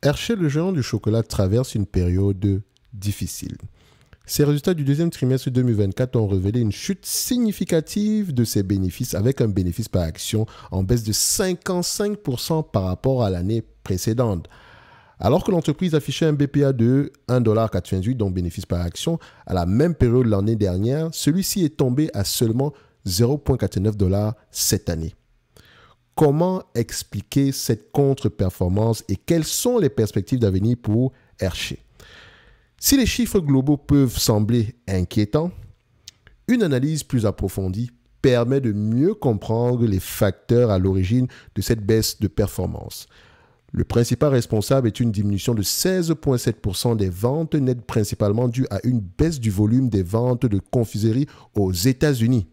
Hershey, le géant du chocolat, traverse une période difficile. Ses résultats du deuxième trimestre 2024 ont révélé une chute significative de ses bénéfices avec un bénéfice par action en baisse de 55% par rapport à l'année précédente. Alors que l'entreprise affichait un BPA de 1,88$, donc bénéfice par action, à la même période l'année dernière, celui-ci est tombé à seulement 0,49$ cette année. Comment expliquer cette contre-performance et quelles sont les perspectives d'avenir pour Hershey? Si les chiffres globaux peuvent sembler inquiétants, une analyse plus approfondie permet de mieux comprendre les facteurs à l'origine de cette baisse de performance. Le principal responsable est une diminution de 16,7% des ventes nettes, principalement due à une baisse du volume des ventes de confiserie aux États-Unis.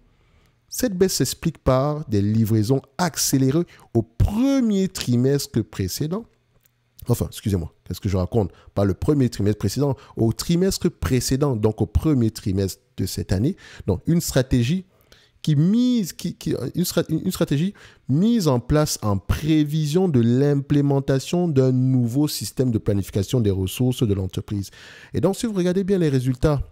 Cette baisse s'explique par des livraisons accélérées au premier trimestre précédent. Enfin, excusez-moi, qu'est-ce que je raconte? Pas le premier trimestre précédent, au trimestre précédent, donc au premier trimestre de cette année. Donc, une stratégie une stratégie mise en place en prévision de l'implémentation d'un nouveau système de planification des ressources de l'entreprise. Et donc, si vous regardez bien les résultats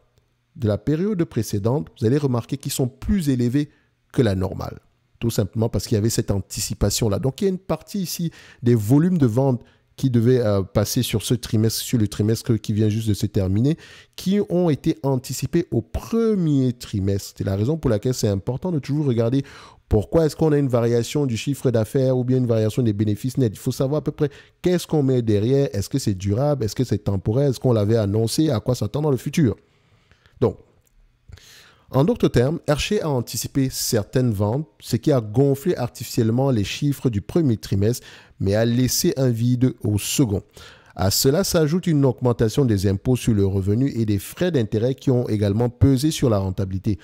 de la période précédente, vous allez remarquer qu'ils sont plus élevés que la normale. Tout simplement parce qu'il y avait cette anticipation-là. Donc, il y a une partie ici des volumes de vente qui devaient passer sur ce trimestre, sur le trimestre qui vient juste de se terminer, qui ont été anticipés au premier trimestre. C'est la raison pour laquelle c'est important de toujours regarder pourquoi est-ce qu'on a une variation du chiffre d'affaires ou bien une variation des bénéfices nets. Il faut savoir à peu près qu'est-ce qu'on met derrière, est-ce que c'est durable, est-ce que c'est temporaire, est-ce qu'on l'avait annoncé, à quoi s'attendre dans le futur. Donc, en d'autres termes, Hershey a anticipé certaines ventes, ce qui a gonflé artificiellement les chiffres du premier trimestre, mais a laissé un vide au second. À cela s'ajoute une augmentation des impôts sur le revenu et des frais d'intérêt qui ont également pesé sur la rentabilité.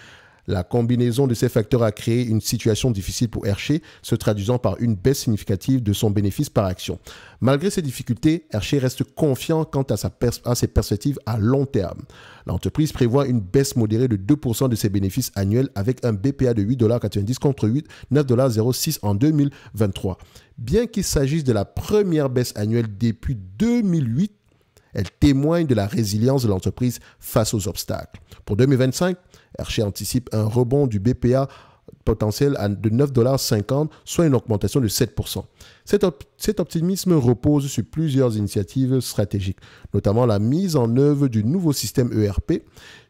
La combinaison de ces facteurs a créé une situation difficile pour Hershey, se traduisant par une baisse significative de son bénéfice par action. Malgré ces difficultés, Hershey reste confiant quant à ses perspectives à long terme. L'entreprise prévoit une baisse modérée de 2% de ses bénéfices annuels avec un BPA de 8,90$ contre 9,06$ en 2023. Bien qu'il s'agisse de la première baisse annuelle depuis 2008, elle témoigne de la résilience de l'entreprise face aux obstacles. Pour 2025, Hershey anticipe un rebond du BPA potentiel de 9,50$, soit une augmentation de 7%. Cet optimisme repose sur plusieurs initiatives stratégiques, notamment la mise en œuvre du nouveau système ERP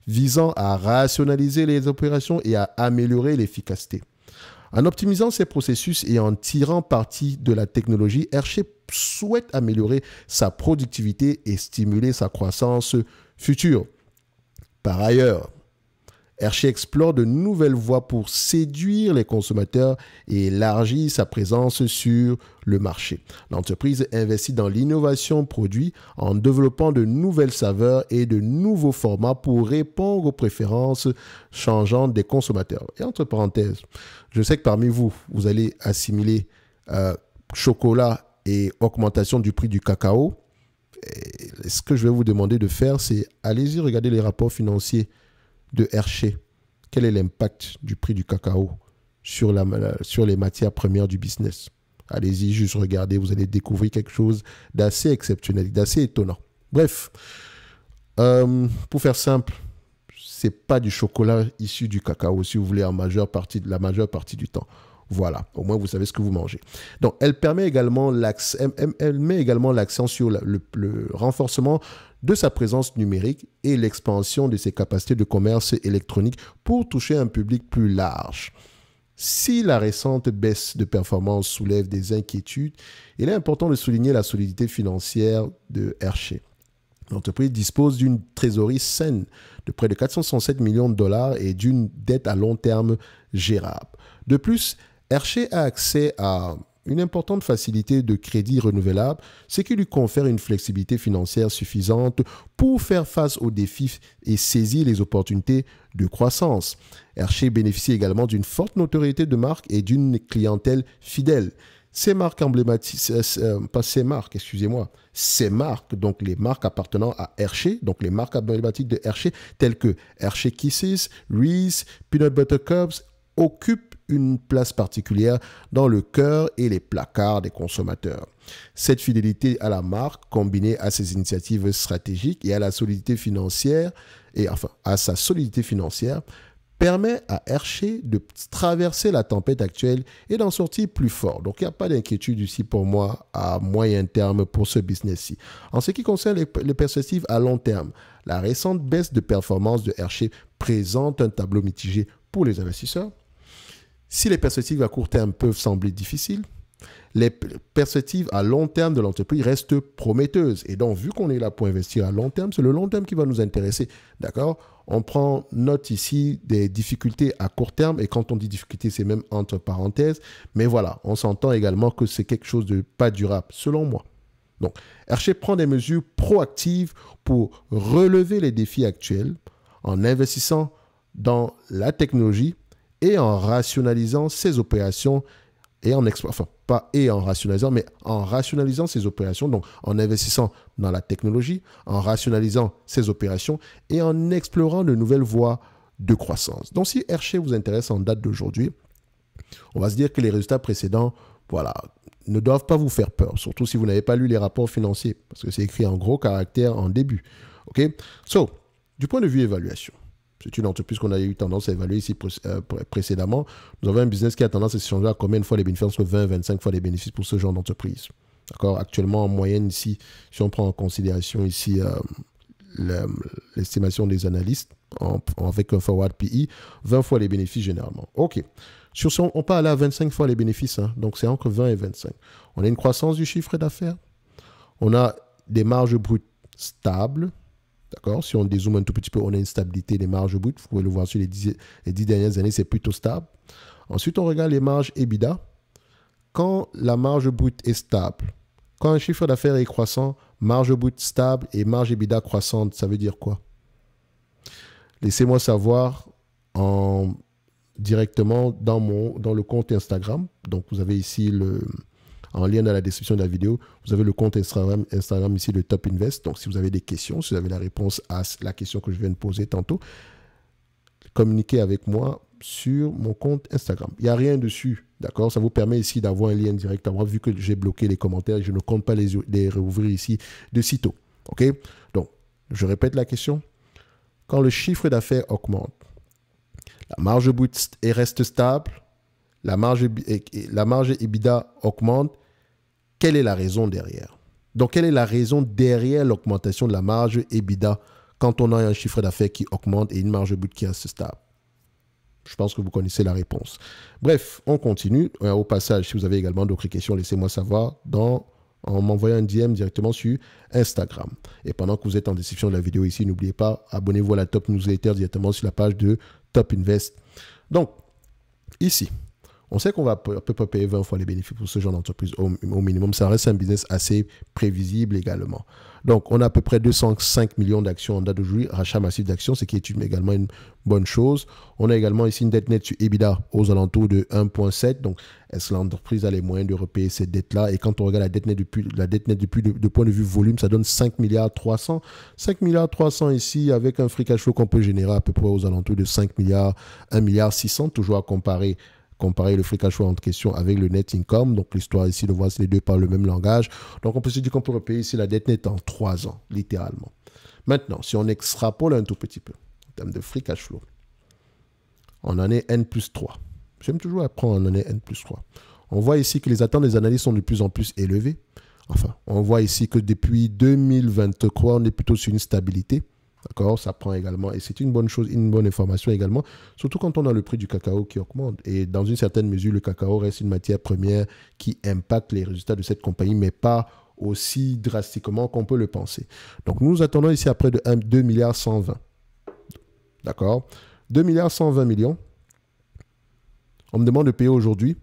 visant à rationaliser les opérations et à améliorer l'efficacité. En optimisant ces processus et en tirant parti de la technologie, Hershey souhaite améliorer sa productivité et stimuler sa croissance future. Par ailleurs, Hershey explore de nouvelles voies pour séduire les consommateurs et élargir sa présence sur le marché. L'entreprise investit dans l'innovation produit en développant de nouvelles saveurs et de nouveaux formats pour répondre aux préférences changeantes des consommateurs. Et entre parenthèses, je sais que parmi vous, vous allez assimiler chocolat et augmentation du prix du cacao. Et ce que je vais vous demander de faire, c'est allez-y regarder les rapports financiers de Hershey. Quel est l'impact du prix du cacao sur les matières premières du business? Allez-y, juste regardez, vous allez découvrir quelque chose d'assez exceptionnel, d'assez étonnant. Bref, pour faire simple, c'est pas du chocolat issu du cacao, si vous voulez, la majeure partie du temps. Voilà, au moins vous savez ce que vous mangez. Donc, elle met également l'accent sur le renforcement de sa présence numérique et l'expansion de ses capacités de commerce électronique pour toucher un public plus large. Si la récente baisse de performance soulève des inquiétudes, il est important de souligner la solidité financière de Hershey. L'entreprise dispose d'une trésorerie saine de près de 467 millions de dollars et d'une dette à long terme gérable. De plus, Hershey a accès à une importante facilité de crédit renouvelable, ce qui lui confère une flexibilité financière suffisante pour faire face aux défis et saisir les opportunités de croissance. Hershey bénéficie également d'une forte notoriété de marque et d'une clientèle fidèle. Ces marques emblématiques, ces marques, donc les marques appartenant à Hershey, donc les marques emblématiques de Hershey, telles que Hershey Kisses, Reese, Peanut Butter Cups, occupent une place particulière dans le cœur et les placards des consommateurs. Cette fidélité à la marque, combinée à ses initiatives stratégiques et à la solidité financière, à sa solidité financière, permet à Hershey de traverser la tempête actuelle et d'en sortir plus fort. Donc, il n'y a pas d'inquiétude ici pour moi à moyen terme pour ce business-ci. En ce qui concerne les perspectives à long terme, la récente baisse de performance de Hershey présente un tableau mitigé pour les investisseurs. Si les perspectives à court terme peuvent sembler difficiles, les perspectives à long terme de l'entreprise restent prometteuses. Et donc, vu qu'on est là pour investir à long terme, c'est le long terme qui va nous intéresser. D'accord? On prend note ici des difficultés à court terme. Et quand on dit difficultés, c'est même entre parenthèses. Mais voilà, on s'entend également que c'est quelque chose de pas durable, selon moi. Donc, Hershey prend des mesures proactives pour relever les défis actuels en investissant dans la technologie et en rationalisant ses opérations et en rationalisant ses opérations, donc en investissant dans la technologie, en rationalisant ses opérations et en explorant de nouvelles voies de croissance. Donc, si Hershey vous intéresse en date d'aujourd'hui, on va se dire que les résultats précédents, voilà, ne doivent pas vous faire peur, surtout si vous n'avez pas lu les rapports financiers, parce que c'est écrit en gros caractères en début. OK? So, du point de vue évaluation, c'est une entreprise qu'on a eu tendance à évaluer ici précédemment. Nous avons un business qui a tendance à s'échanger à combien de fois les bénéfices, entre 20 et 25 fois les bénéfices pour ce genre d'entreprise. D'accord? Actuellement, en moyenne ici, si on prend en considération ici l'estimation des analystes avec un forward PE, 20 fois les bénéfices généralement. OK. Sur son, on peut aller à 25 fois les bénéfices, hein, donc c'est entre 20 et 25. On a une croissance du chiffre d'affaires. On a des marges brutes stables. D'accord? Si on dézoome un tout petit peu, on a une stabilité des marges brutes. Vous pouvez le voir sur les 10 dernières années, c'est plutôt stable. Ensuite, on regarde les marges EBITDA. Quand la marge brute est stable, quand un chiffre d'affaires est croissant, marge brute stable et marge EBITDA croissante, ça veut dire quoi? Laissez-moi savoir directement dans le compte Instagram. Donc, vous avez ici en lien dans la description de la vidéo, vous avez le compte Instagram ici de Top Invest. Donc, si vous avez des questions, si vous avez la réponse à la question que je viens de poser tantôt, communiquez avec moi sur mon compte Instagram. Il n'y a rien dessus, d'accord? Ça vous permet ici d'avoir un lien direct à moi, vu que j'ai bloqué les commentaires. Je ne compte pas les réouvrir ici de sitôt. OK? Donc, je répète la question. Quand le chiffre d'affaires augmente, la marge brute reste stable, la marge EBITDA augmente, quelle est la raison derrière? Donc, quelle est la raison derrière l'augmentation de la marge EBITDA quand on a un chiffre d'affaires qui augmente et une marge brute qui reste stable? Je pense que vous connaissez la réponse. Bref, on continue. Au passage, si vous avez également d'autres questions, laissez-moi savoir en m'envoyant un DM directement sur Instagram. Et pendant que vous êtes en description de la vidéo ici, n'oubliez pas, abonnez-vous à la Top Newsletter directement sur la page de Top Invest. Donc, ici, on sait qu'on va à peu près payer 20 fois les bénéfices pour ce genre d'entreprise au minimum. Ça reste un business assez prévisible également. Donc, on a à peu près 205 millions d'actions en date d'aujourd'hui, rachat massif d'actions, ce qui est également une bonne chose. On a également ici une dette nette sur EBITDA aux alentours de 1,7. Donc, est-ce que l'entreprise a les moyens de repayer cette dette-là? Et quand on regarde la dette nette depuis de point de vue volume, ça donne 5 milliards 300. 5 milliards 300 ici, avec un free cash flow qu'on peut générer à peu près aux alentours de 5 milliards, 1 milliard 600, toujours à comparer le free cash flow en question avec le net income. Donc, l'histoire ici de voir si les deux parlent le même langage. Donc, on peut se dire qu'on peut repayer ici la dette nette en 3 ans, littéralement. Maintenant, si on extrapole un tout petit peu en termes de free cash flow, en année N+3, j'aime toujours apprendre en année N+3, on voit ici que les attentes des analystes sont de plus en plus élevées. Enfin, on voit ici que depuis 2023, on est plutôt sur une stabilité. D'accord, ça prend également, et c'est une bonne chose, une bonne information également, surtout quand on a le prix du cacao qui augmente. Et dans une certaine mesure, le cacao reste une matière première qui impacte les résultats de cette compagnie, mais pas aussi drastiquement qu'on peut le penser. Donc, nous attendons ici à près de 2 milliards 120. D'accord, 2 milliards 120 millions. On me demande de payer aujourd'hui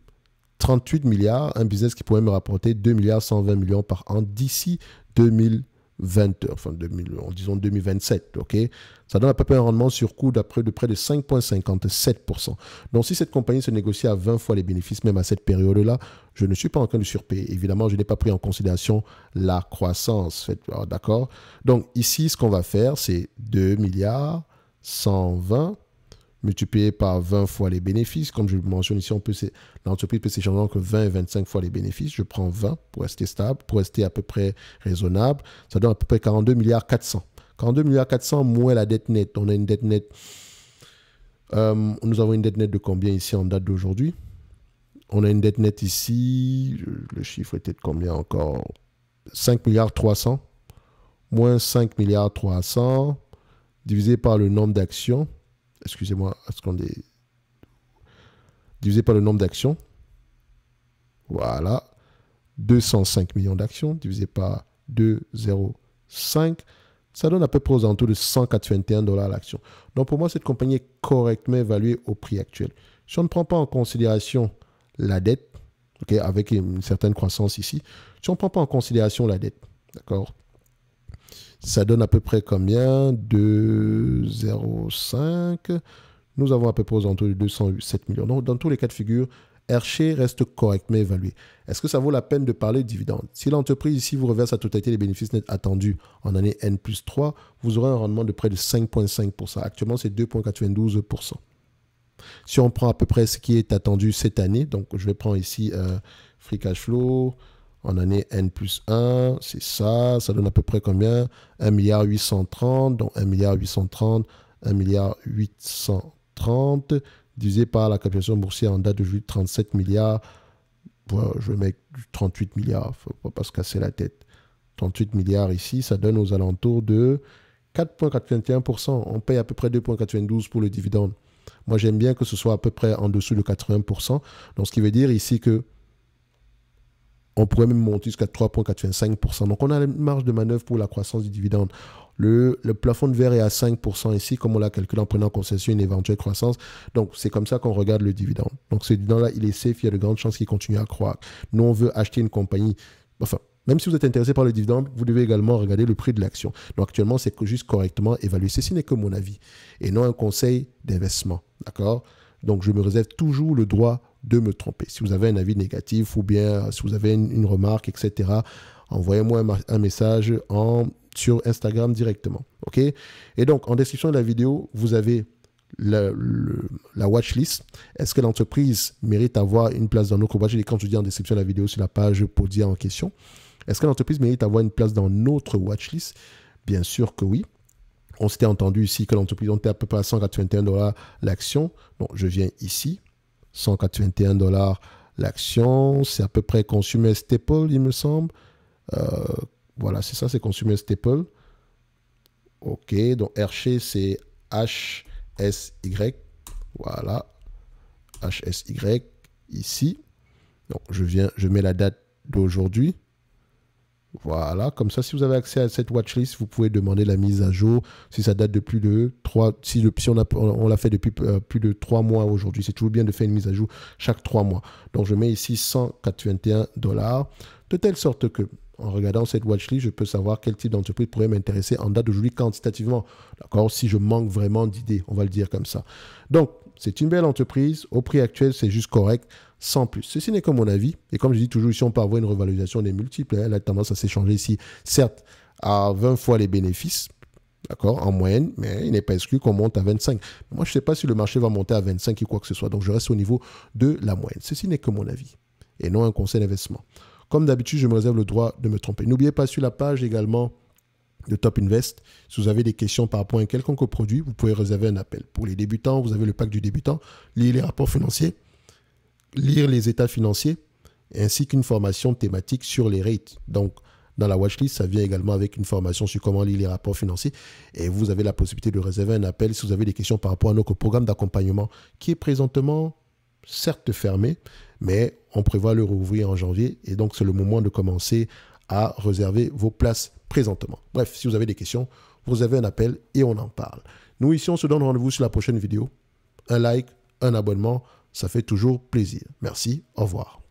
38 milliards, un business qui pourrait me rapporter 2 milliards 120 millions par an d'ici disons 2027, ok? Ça donne à peu près un rendement sur coût de près de 5,57%. Donc, si cette compagnie se négocie à 20 fois les bénéfices, même à cette période-là, je ne suis pas en train de surpayer. Évidemment, je n'ai pas pris en considération la croissance, d'accord? Donc, ici, ce qu'on va faire, c'est 2 milliards 120 multiplié par 20 fois les bénéfices. Comme je le mentionne ici, l'entreprise peut s'échanger entre 20 et 25 fois les bénéfices. Je prends 20 pour rester stable, pour rester à peu près raisonnable. Ça donne à peu près 42 milliards 400. 42 milliards 400 moins la dette nette. On a une dette nette. Nous avons une dette nette de combien ici en date d'aujourd'hui? On a une dette nette ici. Le chiffre était de combien encore? 5 milliards 300 moins 5 milliards 300 divisé par le nombre d'actions. Excusez-moi, divisé par le nombre d'actions. Voilà. 205 millions d'actions divisé par 2,05. Ça donne à peu près aux alentours de 181 $ l'action. Donc pour moi, cette compagnie est correctement évaluée au prix actuel. Si on ne prend pas en considération la dette, okay, avec une certaine croissance ici, si on ne prend pas en considération la dette, d'accord, ça donne à peu près combien? 2,05. Nous avons à peu près aux alentours de 207 millions. Donc dans tous les cas de figure, Hershey reste correctement évalué. Est-ce que ça vaut la peine de parler de dividendes? Si l'entreprise ici vous reverse la totalité des bénéfices nets attendus en année N+3, vous aurez un rendement de près de 5,5%. Actuellement, c'est 2,92%. Si on prend à peu près ce qui est attendu cette année, donc je vais prendre ici free cash flow en année N+1, c'est ça, ça donne à peu près combien? 1,830 milliard, donc 1,830 milliard, 1,830 divisé par la capitalisation boursière en date de juillet, 37 milliards. Voilà, je vais mettre 38 milliards, il ne faut pas se casser la tête. 38 milliards ici, ça donne aux alentours de 4,81%. On paye à peu près 2,92 pour le dividende. Moi, j'aime bien que ce soit à peu près en dessous de 80%. Donc, ce qui veut dire ici que on pourrait même monter jusqu'à 3,85%. Donc, on a une marge de manœuvre pour la croissance du dividende. Le plafond de verre est à 5% ici, comme on l'a calculé en prenant en considération une éventuelle croissance. Donc, c'est comme ça qu'on regarde le dividende. Donc, ce dividende-là, il est safe, il y a de grandes chances qu'il continue à croître. Nous, on veut acheter une compagnie. Enfin, même si vous êtes intéressé par le dividende, vous devez également regarder le prix de l'action. Donc, actuellement, c'est juste correctement évalué. Ceci n'est que mon avis et non un conseil d'investissement. D'accord? Donc, je me réserve toujours le droit de me tromper. Si vous avez un avis négatif ou bien si vous avez une remarque, etc., envoyez-moi un message sur Instagram directement. OK? Et donc, en description de la vidéo, vous avez la watchlist. Est-ce que l'entreprise mérite d'avoir une place dans notre watchlist? Et quand je dis en description de la vidéo, sur la page Podia en question, est-ce que l'entreprise mérite d'avoir une place dans notre watchlist? Bien sûr que oui. On s'était entendu ici que l'entreprise était à peu près à 181 $ l'action. Donc, je viens ici. 181 $ l'action. C'est à peu près Consumer Staple, il me semble. Voilà, c'est ça, c'est Consumer Staple. OK, donc Hershey, c'est HSY. Voilà, HSY ici. Donc, je mets la date d'aujourd'hui. Voilà, comme ça, si vous avez accès à cette watchlist, vous pouvez demander la mise à jour. Si ça date de plus de 3, si on l'a fait depuis plus de 3 mois aujourd'hui, c'est toujours bien de faire une mise à jour chaque 3 mois. Donc, je mets ici 181 $, de telle sorte que, en regardant cette watchlist, je peux savoir quel type d'entreprise pourrait m'intéresser en date d'aujourd'hui quantitativement. D'accord? Si je manque vraiment d'idées, on va le dire comme ça. Donc, c'est une belle entreprise. Au prix actuel, c'est juste correct, sans plus. Ceci n'est que mon avis. Et comme je dis toujours ici, on peut avoir une revalorisation des multiples. Elle a tendance à s'échanger ici, certes, à 20 fois les bénéfices, d'accord, en moyenne, mais il n'est pas exclu qu'on monte à 25. Moi, je ne sais pas si le marché va monter à 25 ou quoi que ce soit. Donc, je reste au niveau de la moyenne. Ceci n'est que mon avis et non un conseil d'investissement. Comme d'habitude, je me réserve le droit de me tromper. N'oubliez pas sur la page également de Top Invest. Si vous avez des questions par rapport à un quelconque produit, vous pouvez réserver un appel. Pour les débutants, vous avez le pack du débutant, lire les rapports financiers, lire les états financiers, ainsi qu'une formation thématique sur les rates. Donc, dans la watchlist, ça vient également avec une formation sur comment lire les rapports financiers. Et vous avez la possibilité de réserver un appel si vous avez des questions par rapport à notre programme d'accompagnement qui est présentement, certes fermé, mais on prévoit le rouvrir en janvier. Et donc, c'est le moment de commencer à réserver vos places présentement. Bref, si vous avez des questions, vous avez un appel et on en parle. Nous, ici, on se donne rendez-vous sur la prochaine vidéo. Un like, un abonnement, ça fait toujours plaisir. Merci, au revoir.